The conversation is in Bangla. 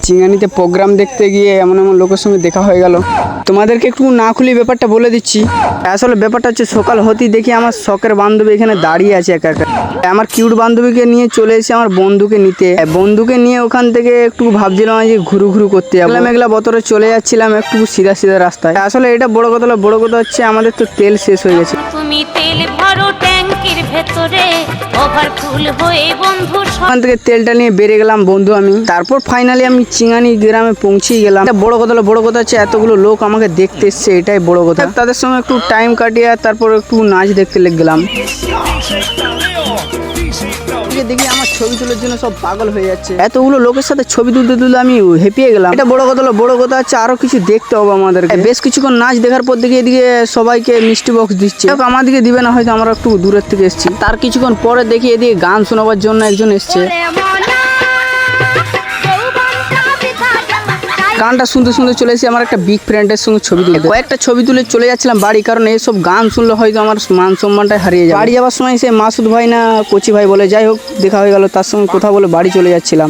চিঙ্গানিতে প্রোগ্রাম দেখতে গিয়ে এমন এমন লোকের সঙ্গে দেখা হয়ে গেল। তোমাদেরকে একটু না খুলি ব্যাপারটা বলে দিচ্ছি। আসলে ব্যাপারটা হচ্ছে সকাল হতেই দেখি আমার শখের বান্ধবী এখানে দাঁড়িয়ে আছে একা একা। আমার কিউট বান্ধবীকে নিয়ে চলে এসে আমার বন্ধুকে নিতে, বন্ধুকে নিয়ে ওখান থেকে একটু ভাবছিলাম যে ঘুরু ঘুরু করতে যাবো। মেঘলা বতরে চলে যাচ্ছিলাম একটু সিধা সিধা রাস্তায়। আসলে এটা বড় কথা না, বড় কথা হচ্ছে আমাদের তো তেল শেষ হয়ে গেছে। তুমি তেল ভরো ট্যাঙ্কির ভেতরে, ওভারফুল হয়ে বন্ধু ওখান থেকে তেলটা নিয়ে বেরিয়ে গেলাম বন্ধু আমি। তারপর ফাইনালি আমি চিঙ্গানি গ্রামে পৌঁছেই গেলাম। বড় কথা বড় কথা হচ্ছে এতগুলো লোক আমাকে দেখতে এসছে, এটাই বড় কথা। তাদের সঙ্গে একটু টাইম কাটিয়ে তারপর একটু নাচ দেখতে লেগে গেলাম। দেখি আমার ছবি তোলার জন্য সব পাগল হয়ে যাচ্ছে। এতগুলো লোকের সাথে ছবি তুলতে তুলতে আমি হেপিয়ে গেলাম। এটা বড় কথা বড় কথা হচ্ছে আরো কিছু দেখতে হবে আমাদের। বেশ কিছুক্ষণ নাচ দেখার পর দেখি এদিকে সবাইকে মিষ্টি বক্স দিচ্ছে। আমাদেরকে দিবে না, হয়তো আমরা একটু দূরের থেকে এসেছি। তার কিছুক্ষণ পরে দেখি এদিকে গান শোনাবার জন্য একজন এসছে। গানটা শুনতে শুনতে চলে এসে আমার একটা বিগ ফ্রেন্ডের সঙ্গে ছবি তুলতে। কয়েকটা ছবি তুলে চলে যাচ্ছিলাম বাড়ি, কারণ এইসব গান শুনলে হয়তো আমার মান সম্মানটা হারিয়ে যায়। বাড়ি যাওয়ার সময় সে মাসুদ ভাই না কচি ভাই বলে, যাই হোক দেখা হয়ে গেল, তার সঙ্গে কথা বলে বাড়ি চলে যাচ্ছিলাম।